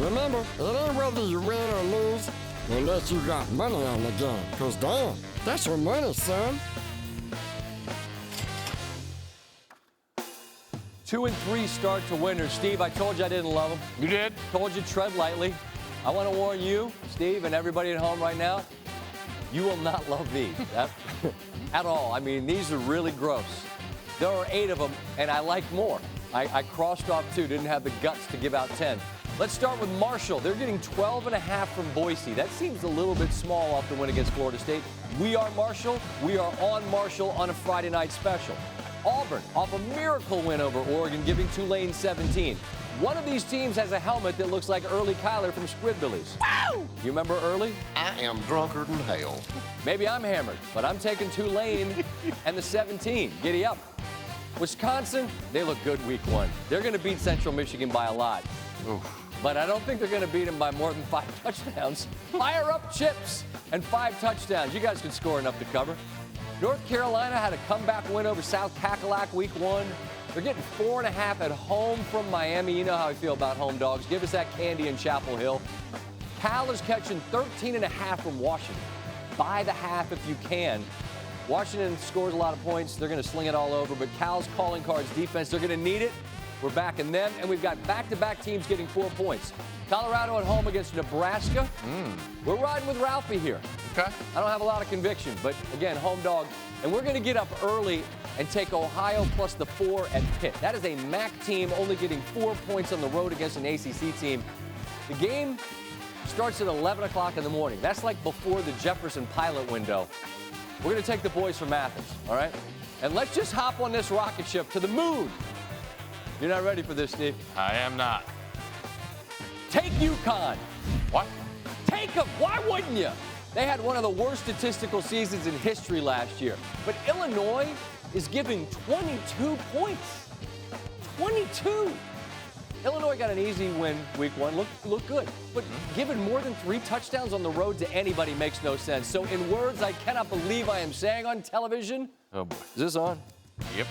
Remember, it ain't whether you win or lose unless you got money on the game. Because damn, that's your money, son. 2 and 3 start to winners. Steve, I told you I didn't love them. You did? Told you tread lightly. I want to warn you, Steve, and everybody at home right now, you will not love these at all. I mean, these are really gross. There are 8 of them, and I like more. I crossed off 2, didn't have the guts to give out 10. Let's start with Marshall. They're getting 12.5 from Boise. That seems a little bit small off the win against Florida State. We are Marshall. We are on Marshall on a Friday night special. Auburn off a miracle win over Oregon, giving Tulane 17. One of these teams has a helmet that looks like Early Kyler from Squidbillies. Wow! You remember Early? I am drunker than hell. Maybe I'm hammered, but I'm taking Tulane and the 17. Giddy up. Wisconsin, they look good week 1. They're going to beat Central Michigan by a lot. Oof. But I don't think they're going to beat them by more than 5 touchdowns. Fire up Chips and 5 touchdowns. You guys can score enough to cover. North Carolina had a comeback win over South Cackalack week 1. They're getting 4.5 at home from Miami. You know how I feel about home dogs. Give us that candy in Chapel Hill. Cal is catching 13.5 from Washington. Buy the half if you can. Washington scores a lot of points. They're going to sling it all over. But Cal's calling cards defense, they're going to need it. We're backing them. And we've got back-to-back teams getting 4 points. Colorado at home against Nebraska. We're riding with Ralphie here. Okay. I don't have a lot of conviction, but again, home dog. And we're going to get up early and take Ohio plus the 4 at Pitt. That is a MAC team only getting 4 points on the road against an ACC team. The game starts at 11 o'clock in the morning. That's like before the Jefferson Pilot window. We're going to take the boys from Athens, all right? And let's just hop on this rocket ship to the moon. You're not ready for this, Steve. I am not. Take UConn. What? Take them. Why wouldn't you? They had one of the worst statistical seasons in history last year. But Illinois is giving 22 points. 22. Illinois got an easy win week 1. Look good. But giving more than 3 touchdowns on the road to anybody makes no sense. So in words I cannot believe I am saying on television. Oh, boy. Is this on? Yep.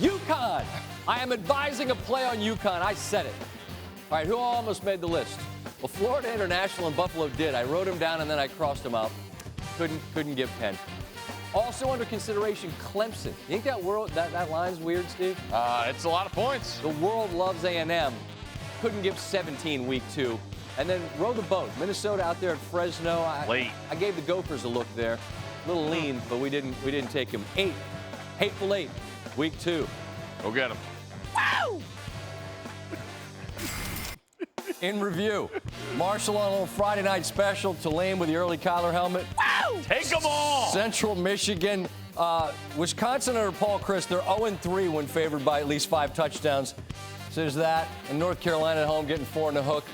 UConn. I am advising a play on UConn. I said it. All right, who almost made the list? Well, Florida International and Buffalo did. I wrote them down and then I crossed them out. Couldn't give 10. Also under consideration, Clemson. You think that line's weird, Steve? It's a lot of points. The world loves A&M. Couldn't give 17 week 2. And then row the boat. Minnesota out there at Fresno. Late. I gave the Gophers a look there. A little lean, but we didn't take him. 8. Hateful 8. Week 2. Go get them. Wow! In review, Marshall on a little Friday night special. Tulane with the Early Kyler helmet. Wow! Take them all! Central Michigan. Wisconsin under Paul Chryst, they're 0-3 when favored by at least 5 touchdowns. So there's that. And North Carolina at home getting 4 in the hook.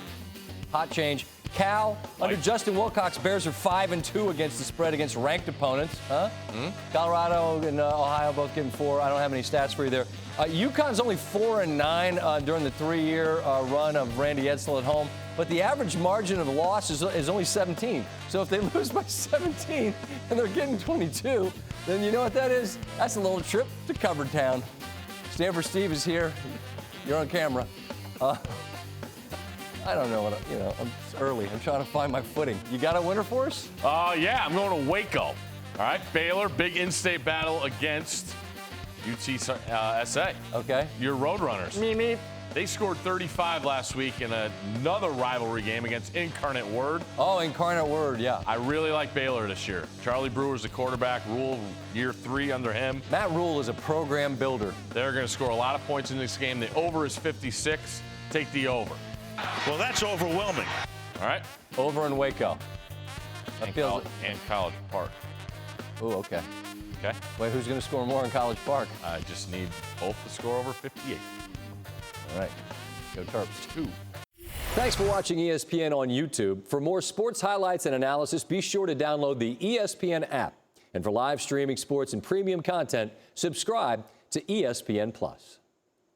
Hot change. Cal, under Justin Wilcox, Bears are 5-2 against the spread against ranked opponents. Colorado and Ohio both getting 4. I don't have any stats for you there. UConn's only 4-9 during the 3-year run of Randy Edsall at home. But the average margin of loss is only 17. So if they lose by 17 and they're getting 22, then you know what that is? That's a little trip to Covered Town. Stanford Steve is here. You're on camera. I don't know it's early. I'm trying to find my footing. You got a winner for us? Yeah, I'm going to Waco. All right, Baylor, big in-state battle against UTSA. Okay. Your Roadrunners. Me. They scored 35 last week in another rivalry game against Incarnate Word. Oh, Incarnate Word, yeah. I really like Baylor this year. Charlie Brewer's the quarterback. Rule, year 3 under him. Matt Rule is a program builder. They're going to score a lot of points in this game. The over is 56. Take the over. Well, that's overwhelming. All right. Over in Waco. And College Park. Ooh, okay. Okay. Wait, who's going to score more in College Park? I just need both to score over 58. All right. Go Terps. 2. Thanks for watching ESPN on YouTube. For more sports highlights and analysis, be sure to download the ESPN app. And for live streaming sports and premium content, subscribe to ESPN+.